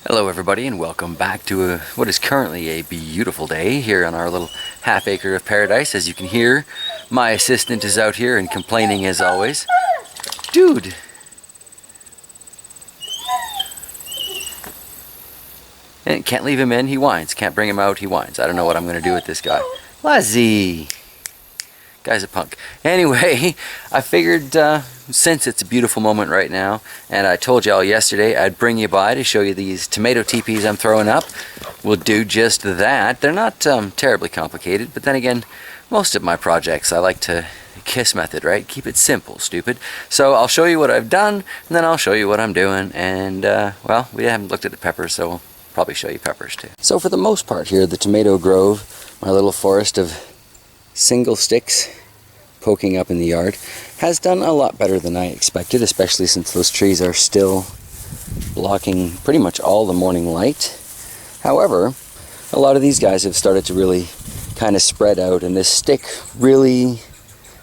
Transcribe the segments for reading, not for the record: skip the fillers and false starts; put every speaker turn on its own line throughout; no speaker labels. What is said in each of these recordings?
Hello everybody and welcome back to what is currently a beautiful day here on our little half acre of paradise. As you can hear, my assistant is out here and complaining as always. Dude! And can't leave him in, he whines. Can't bring him out, he whines. I don't know what I'm going to do with this guy. Lazzy! Guy's a punk. Anyway, I figured since it's a beautiful moment right now, and I told y'all yesterday I'd bring you by to show you these tomato teepees I'm throwing up. We'll do just that. They're not terribly complicated, but then again, most of my projects I like to KISS method, right? Keep it simple, stupid. So I'll show you what I've done, and then I'll show you what I'm doing, and well, we haven't looked at the peppers, so we'll probably show you peppers too. So for the most part here, the tomato grove, my little forest of single sticks poking up in the yard, has done a lot better than I expected, especially since those trees are still blocking pretty much all the morning light. However, a lot of these guys have started to really kind of spread out, and this stick really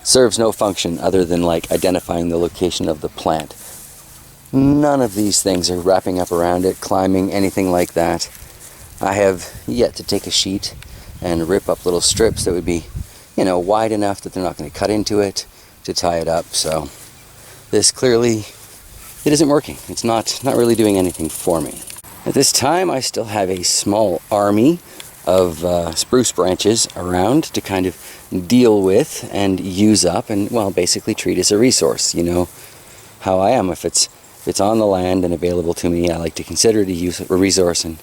serves no function other than like identifying the location of the plant. None of these things are wrapping up around it, climbing, anything like that. I have yet to take a sheet and rip up little strips that would be, you know, wide enough that they're not going to cut into it to tie it up. So this clearly, it isn't working. It's not really doing anything for me. At this time, I still have a small army of spruce branches around to kind of deal with and use up and, well, basically treat as a resource. You know how I am. If it's on the land and available to me, I like to consider it a resource and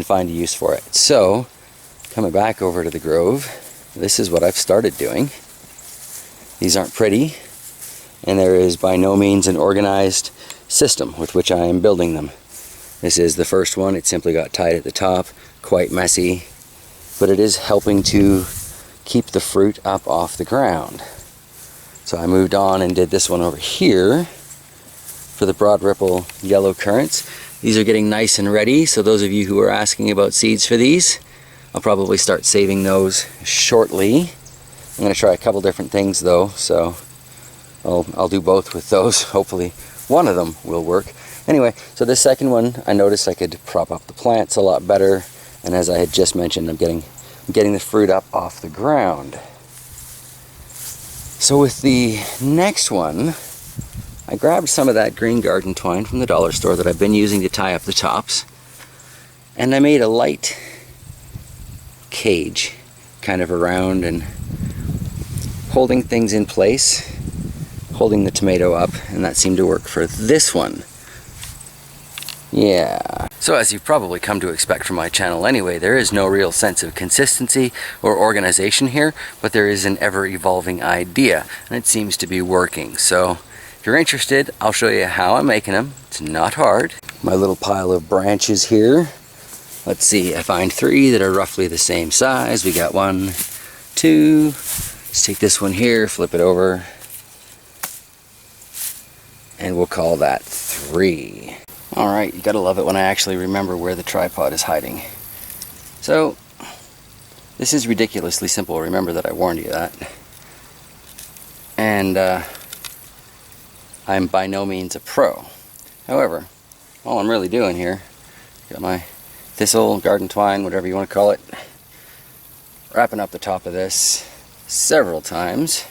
find a use for it. So coming back over to the grove, this is what I've started doing. These aren't pretty, and there is by no means an organized system with which I am building them. This is the first one. It simply got tied at the top, quite messy, but it is helping to keep the fruit up off the ground. So I moved on and did this one over here for the broad ripple yellow currants. These are getting nice and ready, so those of you who are asking about seeds for these, I'll probably start saving those shortly. I'm going to try a couple different things though, so I'll do both with those. Hopefully one of them will work. Anyway, so this second one, I noticed I could prop up the plants a lot better, and as I had just mentioned, I'm getting the fruit up off the ground. So with the next one, I grabbed some of that green garden twine from the dollar store that I've been using to tie up the tops, and I made a light cage kind of around and holding things in place, holding the tomato up, and that seemed to work for this one. Yeah. So as you've probably come to expect from my channel anyway, there is no real sense of consistency or organization here, but there is an ever-evolving idea, and it seems to be working. So if you're interested, I'll show you how I'm making them. It's not hard. My little pile of branches here. Let's see, I find 3 that are roughly the same size. We got 1, 2. Let's take this one here, flip it over, and we'll call that 3. Alright, you gotta love it when I actually remember where the tripod is hiding. So, this is ridiculously simple. Remember that I warned you that. And I'm by no means a pro. However, all I'm really doing here, got my thistle, garden twine, whatever you want to call it, wrapping up the top of this several times.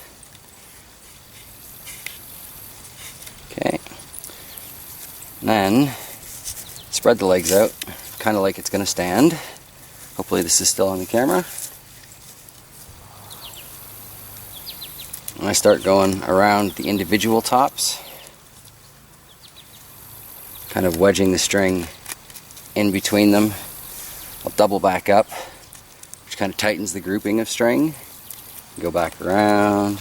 Okay. And then spread the legs out, kind of like it's going to stand. Hopefully this is still on the camera. And I start going around the individual tops, kind of wedging the string in between them. I'll double back up, which kind of tightens the grouping of string. Go back around,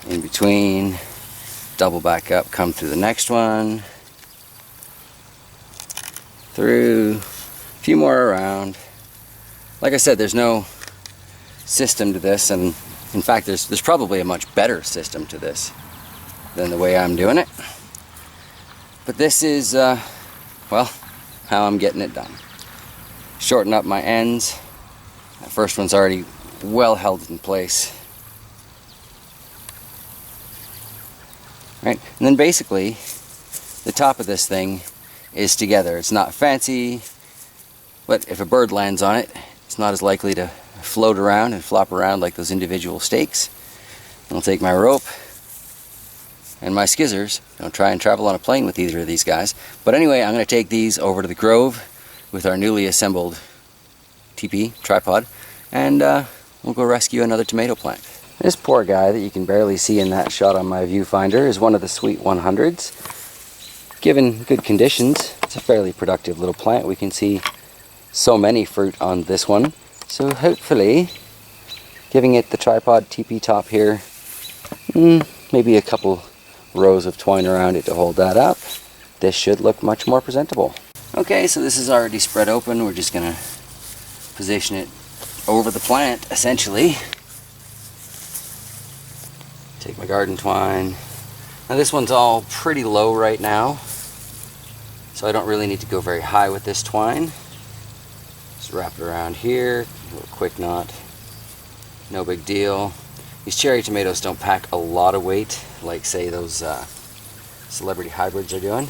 in between, double back up, come through the next one, through, a few more around. Like I said, there's no system to this, and in fact there's probably a much better system to this than the way I'm doing it. But this is, well, how I'm getting it done. Shorten up my ends. That first one's already well held in place. Right, and then basically the top of this thing is together. It's not fancy, but if a bird lands on it, it's not as likely to float around and flop around like those individual stakes. I'll take my rope and my skizzers. Don't try and travel on a plane with either of these guys. But anyway, I'm going to take these over to the Grove with our newly assembled TP tripod, and we'll go rescue another tomato plant. This poor guy that you can barely see in that shot on my viewfinder is one of the Sweet 100s. Given good conditions, it's a fairly productive little plant. We can see so many fruit on this one. So hopefully, giving it the tripod TP top here, maybe a couple rows of twine around it to hold that up, this should look much more presentable. Okay, so this is already spread open. We're just going to position it over the plant, essentially. Take my garden twine. Now this one's all pretty low right now, so I don't really need to go very high with this twine. Just wrap it around here, a little quick knot, no big deal. These cherry tomatoes don't pack a lot of weight like, say, those celebrity hybrids are doing.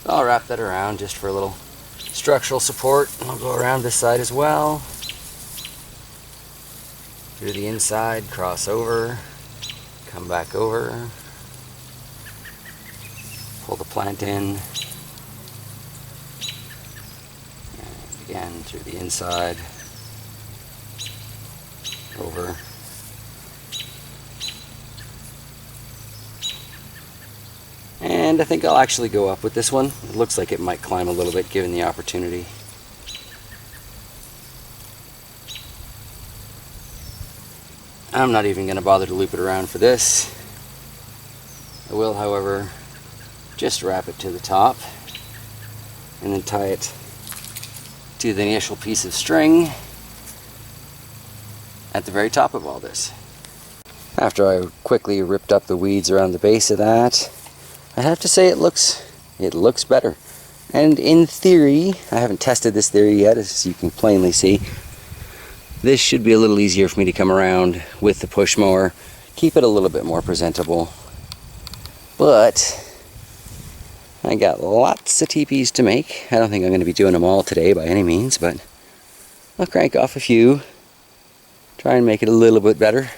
So I'll wrap that around just for a little structural support. I'll go around this side as well. Through the inside, cross over, come back over, pull the plant in, and again through the inside, over. And I think I'll actually go up with this one. It looks like it might climb a little bit given the opportunity. I'm not even going to bother to loop it around for this. I will, however, just wrap it to the top and then tie it to the initial piece of string at the very top of all this. After I quickly ripped up the weeds around the base of that, I have to say it looks better. And in theory, I haven't tested this theory yet, as you can plainly see, this should be a little easier for me to come around with the push mower, keep it a little bit more presentable. But I got lots of TPs to make. I don't think I'm going to be doing them all today by any means, but I'll crank off a few, try and make it a little bit better.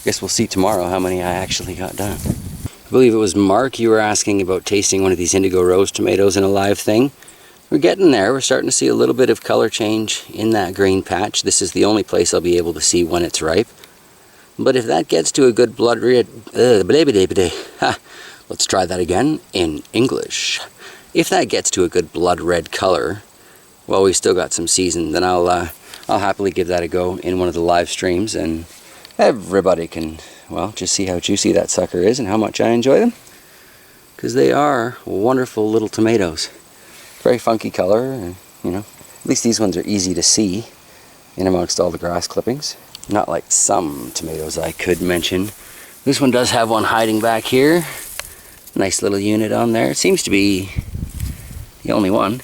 Guess we'll see tomorrow how many I actually got done. I believe it was Mark, you were asking about tasting one of these indigo rose tomatoes in a live thing. We're getting there. We're starting to see a little bit of color change in that green patch. This is the only place I'll be able to see when it's ripe. But if that gets to a good blood red, let's try that again in English. If that gets to a good blood red color, while we've still got some season, then I'll happily give that a go in one of the live streams, and everybody can, well, just see how juicy that sucker is and how much I enjoy them. Because they are wonderful little tomatoes. Very funky color, and, you know, at least these ones are easy to see in amongst all the grass clippings. Not like some tomatoes I could mention. This one does have one hiding back here. Nice little unit on there. It seems to be the only one.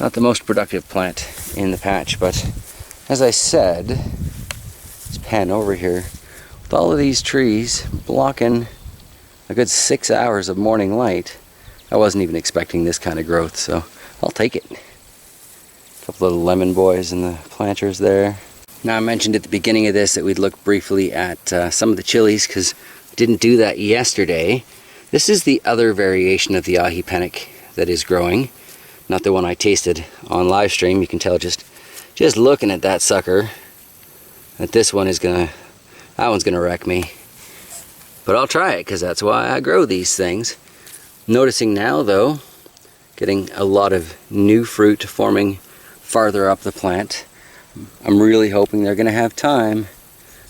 Not the most productive plant in the patch, but as I said, let's pan over here. With all of these trees blocking a good 6 hours of morning light, I wasn't even expecting this kind of growth, so I'll take it. A couple little lemon boys in the planters there. Now, I mentioned at the beginning of this that we'd look briefly at some of the chilies, because we didn't do that yesterday. This is the other variation of the ahi penic that is growing, not the one I tasted on live stream. You can tell just looking at that sucker that this one is that one's gonna wreck me. But I'll try it, because that's why I grow these things. Noticing now, though, getting a lot of new fruit forming farther up the plant. I'm really hoping they're going to have time.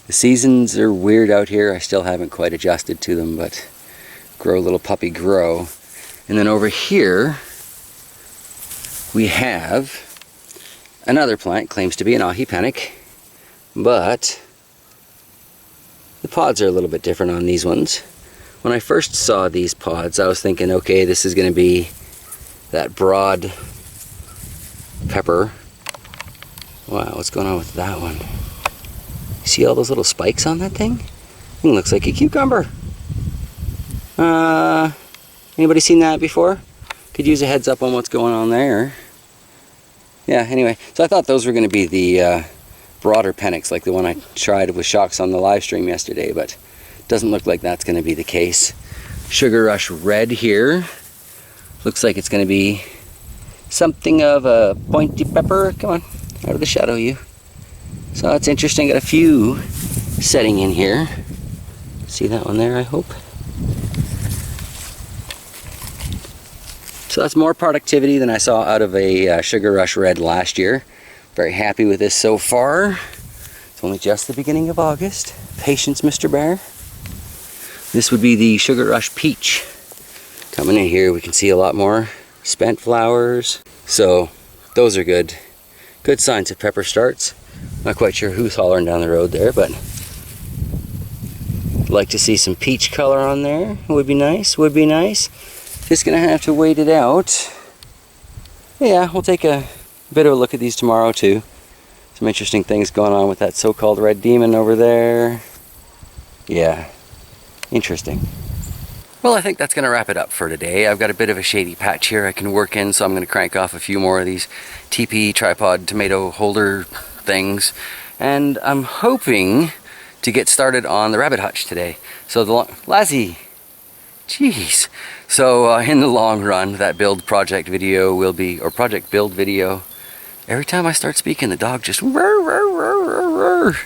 The seasons are weird out here. I still haven't quite adjusted to them, but grow, little puppy, grow. And then over here, we have another plant, claims to be an ahi penic, but the pods are a little bit different on these ones. When I first saw these pods, I was thinking, okay, this is going to be that broad pepper. Wow, what's going on with that one? See all those little spikes on that thing? Thing looks like a cucumber. Anybody seen that before? Could use a heads up on what's going on there. Yeah, anyway, so I thought those were going to be the broader pennants, like the one I tried with shocks on the live stream yesterday, but doesn't look like that's going to be the case. Sugar Rush Red here. Looks like it's going to be something of a pointy pepper. Come on, out of the shadow, you. So that's interesting. Got a few setting in here. See that one there, I hope. So that's more productivity than I saw out of a Sugar Rush Red last year. Very happy with this so far. It's only just the beginning of August. Patience, Mr. Bear. This would be the Sugar Rush Peach. Coming in here, we can see a lot more spent flowers. So those are good. Good signs of pepper starts. Not quite sure who's hollering down the road there, but like to see some peach color on there. Would be nice, would be nice. Just gonna have to wait it out. Yeah, we'll take a bit of a look at these tomorrow too. Some interesting things going on with that so-called red demon over there. Yeah, interesting. Well, I think that's gonna wrap it up for today. I've got a bit of a shady patch here I can work in, so I'm gonna crank off a few more of these TP tripod tomato holder things. And I'm hoping to get started on the rabbit hutch today. So Lazzy, jeez. So in the long run, that build project video will be, or project build video, every time I start speaking, the dog just roar, roar, roar, roar.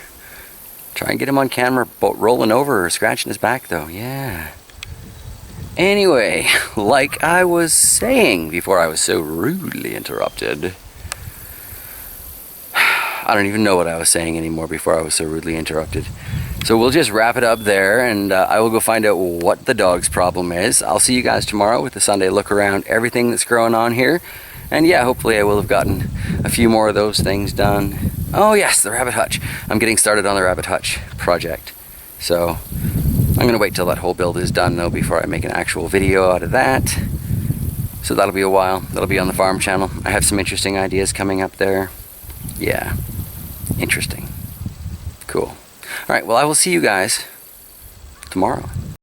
Try and get him on camera rolling over or scratching his back though, yeah. Anyway, like I was saying before I was so rudely interrupted, I don't even know what I was saying anymore before I was so rudely interrupted. So we'll just wrap it up there, and I will go find out what the dog's problem is. I'll see you guys tomorrow with the Sunday look around everything that's growing on here. And yeah, hopefully I will have gotten a few more of those things done. Oh yes, the rabbit hutch. I'm getting started on the rabbit hutch project. So I'm going to wait till that whole build is done though before I make an actual video out of that. So that'll be a while. That'll be on the farm channel. I have some interesting ideas coming up there. Yeah, interesting. Cool. Alright, well I will see you guys tomorrow.